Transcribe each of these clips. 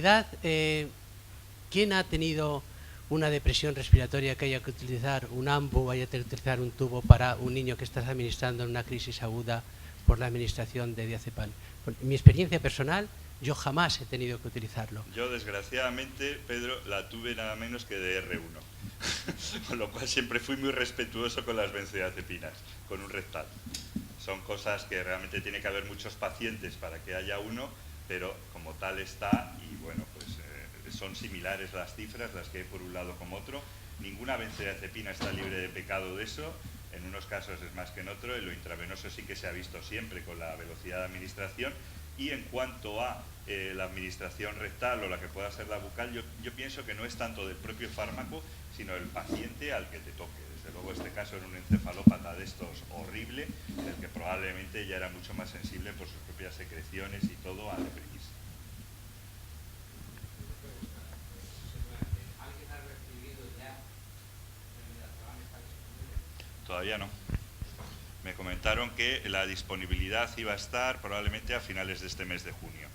realidad, ¿quién ha tenido una depresión respiratoria que haya que utilizar un AMBU o haya que utilizar un tubo para un niño que estás administrando en una crisis aguda por la administración de diazepam? Mi experiencia personal, yo jamás he tenido que utilizarlo. Yo, desgraciadamente, Pedro, la tuve nada menos que de R1. Con lo cual siempre fui muy respetuoso con las benzodiazepinas, con un rectal. Son cosas que realmente tiene que haber muchos pacientes para que haya uno, pero como tal está, y bueno, pues son similares las cifras, las que hay por un lado como otro. Ninguna benzodiazepina está libre de pecado de eso, en unos casos es más que en otro, y lo intravenoso sí que se ha visto siempre con la velocidad de administración. Y en cuanto a la administración rectal o la que pueda ser la bucal, yo pienso que no es tanto del propio fármaco, sino del paciente al que te toque. Desde luego este caso era un encefalópata de estos horrible, del que probablemente ya era mucho más sensible por sus propias secreciones y todo a deprimir. ¿Alguien ha recibido ya el diazepam? ¿Está disponible? Todavía no. Me comentaron que la disponibilidad iba a estar probablemente a finales de este mes de junio.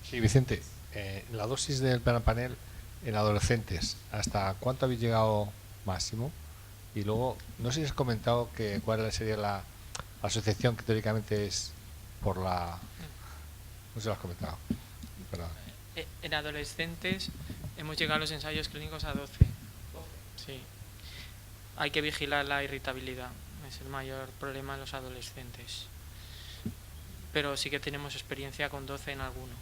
Sí, Vicente, la dosis del perampanel en adolescentes, ¿hasta cuánto habéis llegado máximo? Y luego, no sé si has comentado que cuál sería la asociación que teóricamente es por la... No sé si lo has comentado. Perdón. En adolescentes hemos llegado a los ensayos clínicos a 12. Sí. Hay que vigilar la irritabilidad. Es el mayor problema en los adolescentes. Pero sí que tenemos experiencia con 12 en alguno.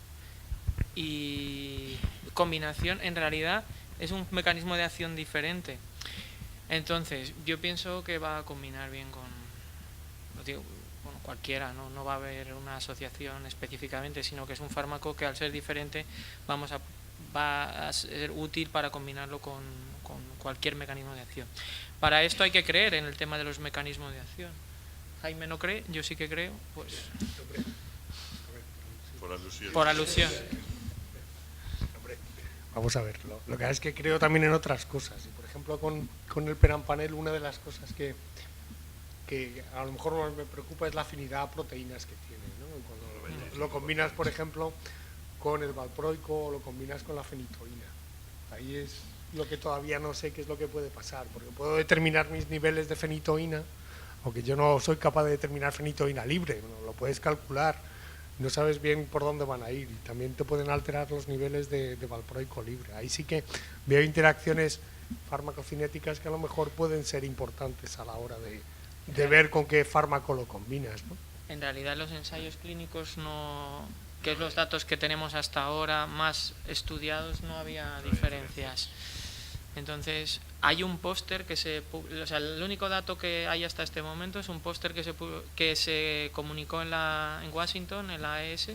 Y combinación, en realidad, es un mecanismo de acción diferente. Entonces, yo pienso que va a combinar bien con cualquiera, no va a haber una asociación específicamente, sino que es un fármaco que al ser diferente va a ser útil para combinarlo con cualquier mecanismo de acción. Para esto hay que creer en el tema de los mecanismos de acción. Jaime no cree, yo sí que creo, pues Por alusión. por alusión. Vamos a ver, lo que es que creo también en otras cosas. Y por ejemplo, con el perampanel, una de las cosas que a lo mejor más me preocupa es la afinidad a proteínas que tiene, ¿no? Cuando lo combinas, por ejemplo, con el valproico o lo combinas con la fenitoína. Ahí es lo que todavía no sé qué es lo que puede pasar, porque puedo determinar mis niveles de fenitoína, aunque yo no soy capaz de determinar fenitoína libre, ¿no? Lo puedes calcular, no sabes bien por dónde van a ir, y también te pueden alterar los niveles de valproico libre. Ahí sí que veo interacciones farmacocinéticas que a lo mejor pueden ser importantes a la hora de ver con qué fármaco lo combinas, ¿no? En realidad los ensayos clínicos no, que es los datos que tenemos hasta ahora más estudiados, no había diferencias. Entonces, hay un póster que o sea, el único dato que hay hasta este momento es un póster que se comunicó en Washington, en la AES,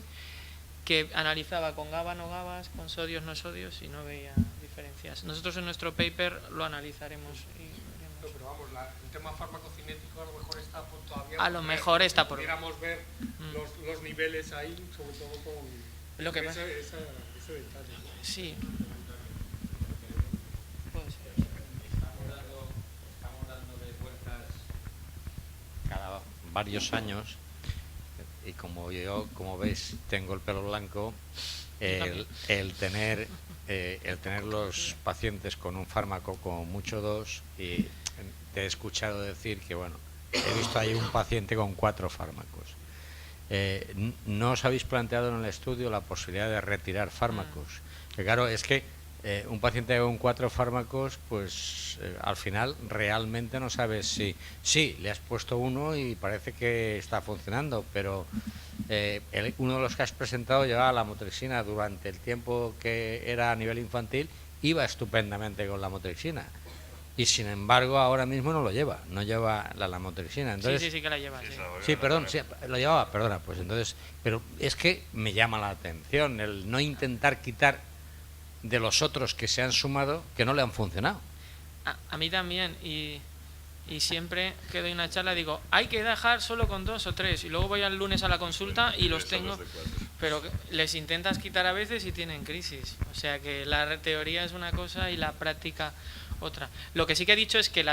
que analizaba con GABA, no GABAs, con sodios, no sodios, y no veía diferencias. Nosotros en nuestro paper lo analizaremos y veremos. No, pero vamos, el tema farmacocinético a lo mejor está todavía... A lo mejor está por... Pudiéramos ver los niveles ahí, sobre todo con lo que ese detalle. Sí. Estamos dándole vueltas cada varios años, y como yo, como ves, tengo el pelo blanco, el tener los pacientes con un fármaco como mucho dos, y te he escuchado decir que, bueno, he visto ahí un paciente con 4 fármacos. ¿No os habéis planteado en el estudio la posibilidad de retirar fármacos? Que claro, es que un paciente con 4 fármacos, pues al final realmente no sabes si sí, le has puesto uno y parece que está funcionando, pero uno de los que has presentado llevaba la lamotrigina durante el tiempo que era a nivel infantil, iba estupendamente con la lamotrigina. Y sin embargo ahora mismo no lleva la lamotrigina. Entonces, Sí que la lleva. Sí, perdón, sí, lo llevaba, perdona, pues entonces, pero es que me llama la atención el no intentar quitar de los otros que se han sumado que no le han funcionado. A mí también, y Y siempre que doy una charla digo, hay que dejar solo con 2 o 3. Y luego voy al lunes a la consulta y los tengo. Pero les intentas quitar a veces y tienen crisis. O sea que la teoría es una cosa y la práctica otra. Lo que sí que he dicho es que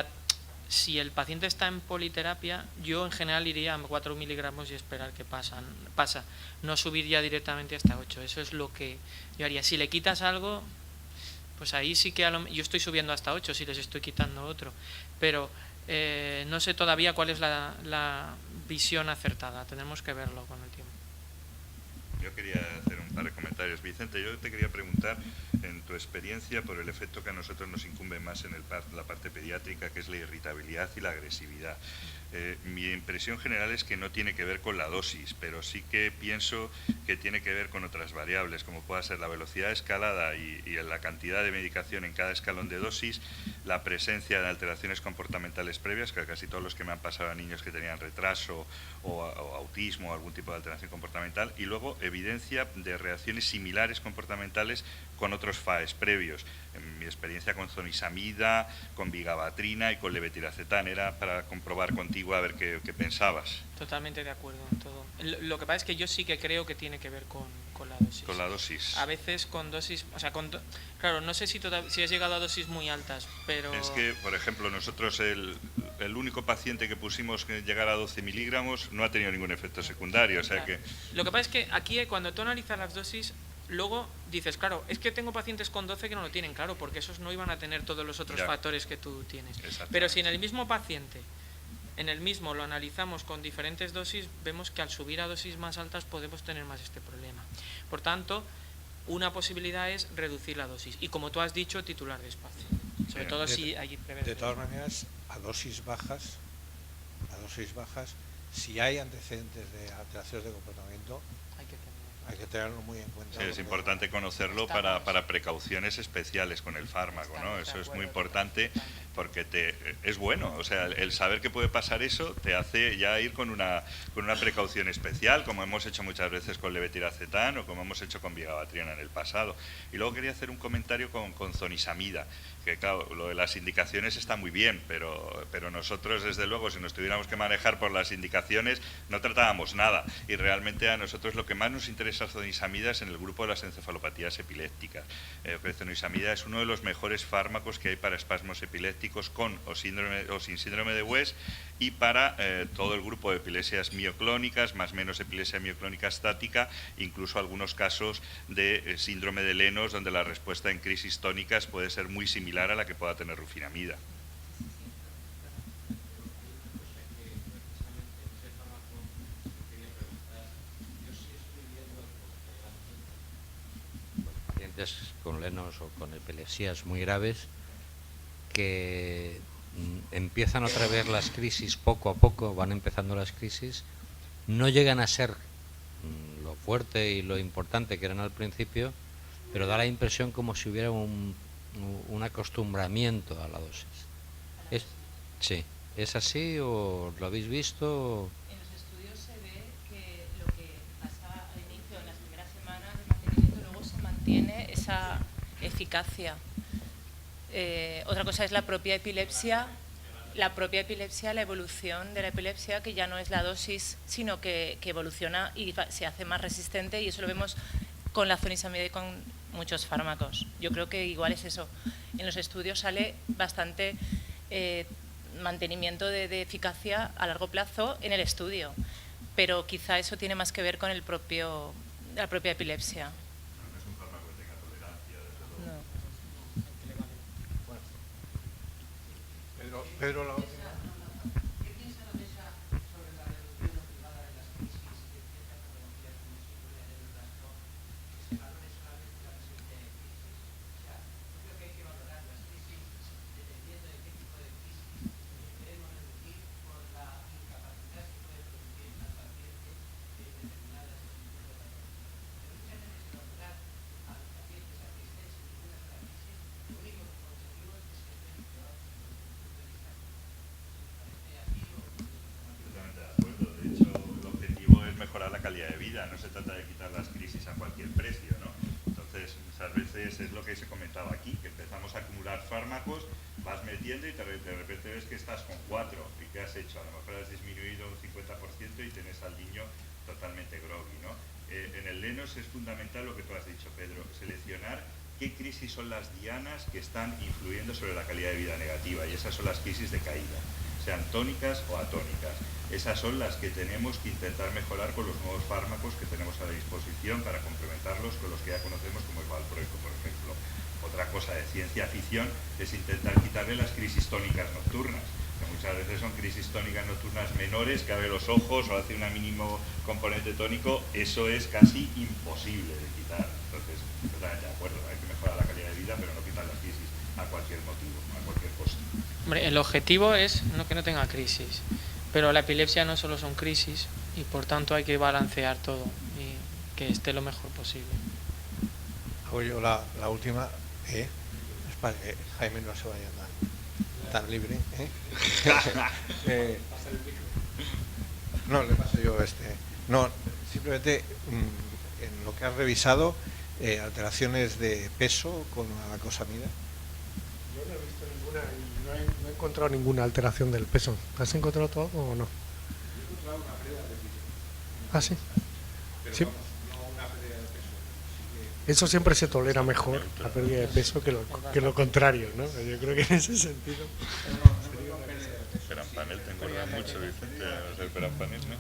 si el paciente está en politerapia, yo en general iría a 4 miligramos y esperar que pasa. No subir ya directamente hasta 8. Eso es lo que yo haría. Si le quitas algo, pues ahí sí que yo estoy subiendo hasta 8 si les estoy quitando otro. Pero no sé todavía cuál es la visión acertada. Tenemos que verlo con el tiempo. Yo quería hacer un par de comentarios. Vicente, yo te quería preguntar, en tu experiencia, por el efecto que a nosotros nos incumbe más en la parte pediátrica, que es la irritabilidad y la agresividad. Mi impresión general es que no tiene que ver con la dosis, pero sí que pienso que tiene que ver con otras variables, como pueda ser la velocidad de escalada y la cantidad de medicación en cada escalón de dosis, la presencia de alteraciones comportamentales previas, que casi todos los que me han pasado a niños que tenían retraso o autismo o algún tipo de alteración comportamental, y luego evidencia de reacciones similares comportamentales con otros FAES previos. En mi experiencia con zonisamida, con vigabatrina y con levetiracetam, era para comprobar contigo a ver qué pensabas. Totalmente de acuerdo en todo. Lo que pasa es que yo sí que creo que tiene que ver con la dosis. Con la dosis. A veces con dosis, o sea, claro, no sé si has llegado a dosis muy altas, pero... Es que, por ejemplo, nosotros el único paciente que pusimos que llegara a 12 miligramos no ha tenido ningún efecto secundario, o sea Claro. que... Lo que pasa es que aquí cuando tú analizas las dosis, luego dices, claro, es que tengo pacientes con 12 que no lo tienen, claro, porque esos no iban a tener todos los otros factores que tú tienes. Pero si en el mismo paciente, lo analizamos con diferentes dosis, vemos que al subir a dosis más altas podemos tener más este problema. Por tanto, una posibilidad es reducir la dosis. Y como tú has dicho, titular despacio. Sobre todo si hay prevención. De todas maneras, a dosis bajas, si hay antecedentes de alteraciones de comportamiento, hay que tenerlo muy en cuenta. Sí, es importante conocerlo para precauciones especiales con el fármaco, ¿no? Eso es muy importante porque es bueno, o sea, el saber que puede pasar eso te hace ya ir con una precaución especial, como hemos hecho muchas veces con levetiracetam o como hemos hecho con vigabatrina en el pasado. Y luego quería hacer un comentario con zonisamida, que claro, lo de las indicaciones está muy bien, pero nosotros desde luego si nos tuviéramos que manejar por las indicaciones no tratábamos nada, y realmente a nosotros lo que más nos interesa zonisamida es en el grupo de las encefalopatías epilépticas. Zonisamida es uno de los mejores fármacos que hay para espasmos epilépticos con o sin síndrome de West, y para todo el grupo de epilepsias mioclónicas, más o menos epilepsia mioclónica estática, incluso algunos casos de síndrome de Lennox, donde la respuesta en crisis tónicas puede ser muy similar a la que pueda tener rufinamida. Pacientes con Lennox o con epilepsias muy graves que empiezan otra vez las crisis poco a poco, van empezando las crisis, no llegan a ser lo fuerte y lo importante que eran al principio, pero da la impresión como si hubiera un acostumbramiento a la dosis. Sí, ¿es así o lo habéis visto? En los estudios se ve que lo que pasa al inicio, en las primeras semanas de mantenimiento, luego se mantiene esa eficacia. Otra cosa es la propia epilepsia, la evolución de la epilepsia, que ya no es la dosis, sino que evoluciona y se hace más resistente, y eso lo vemos con la zonisamida y con muchos fármacos. Yo creo que igual es eso. En los estudios sale bastante mantenimiento de eficacia a largo plazo en el estudio, pero quizá eso tiene más que ver con la propia epilepsia. No es un fármaco que tenga tolerancia, desde luego. No. Pedro ¿Qué piensa la mesa sobre la reducción obligada de las crisis de cierta patología como síndrome de Lennox-Gastaut, que se valore solamente la presencia de crisis? O sea, yo creo que hay que valorar las crisis dependiendo de qué tipo de crisis queremos reducir por la incapacidad que puede producir al paciente en determinadas tipos de patologías. Pero muchas veces valorar a los pacientes a que estén sin ninguna sola crisis, lo único que conseguimos es que estén peor. Totalmente de acuerdo. De hecho, el objetivo es mejorar la calidad de vida. No se trata de quitar las crisis a cualquier precio, ¿no? Entonces, muchas veces es lo que se comentaba aquí, que empezamos a acumular fármacos, vas metiendo y de repente ves que estás con 4 y ¿qué has hecho? A lo mejor has disminuido un 50% y tienes al niño totalmente groggy, ¿no? En el Lenos es fundamental lo que tú has dicho, Pedro, seleccionar qué crisis son las dianas que están influyendo sobre la calidad de vida negativa, y esas son las crisis de caída, sean tónicas o atónicas. Esas son las que tenemos que intentar mejorar con los nuevos fármacos que tenemos a la disposición para complementarlos con los que ya conocemos, como el valproico, por ejemplo. Otra cosa de ciencia ficción es intentar quitarle las crisis tónicas nocturnas, que muchas veces son crisis tónicas nocturnas menores, que abre los ojos o hace un mínimo componente tónico. Eso es casi imposible de quitar. Entonces, totalmente de acuerdo, hay que mejorar la calidad de vida, pero no quitar las crisis a cualquier motivo, a cualquier costo. Hombre, el objetivo es que no tenga crisis, pero la epilepsia no solo son crisis y por tanto hay que balancear todo y que esté lo mejor posible. Hago yo la última, es para que Jaime no se vaya tan libre. No, le paso yo No, simplemente en lo que has revisado, alteraciones de peso con la glucosamida. Yo no he visto ninguna y no he encontrado ninguna alteración del peso. ¿Has encontrado todo o no? He encontrado una pérdida de peso. Ah, sí. Pero Sí. vamos, no una pérdida de peso. Eso siempre se tolera mejor, la pérdida de peso, que lo contrario, ¿no? Yo creo que en ese sentido... Perampanel te engorda mucho, Vicente, el perampanel, ¿no?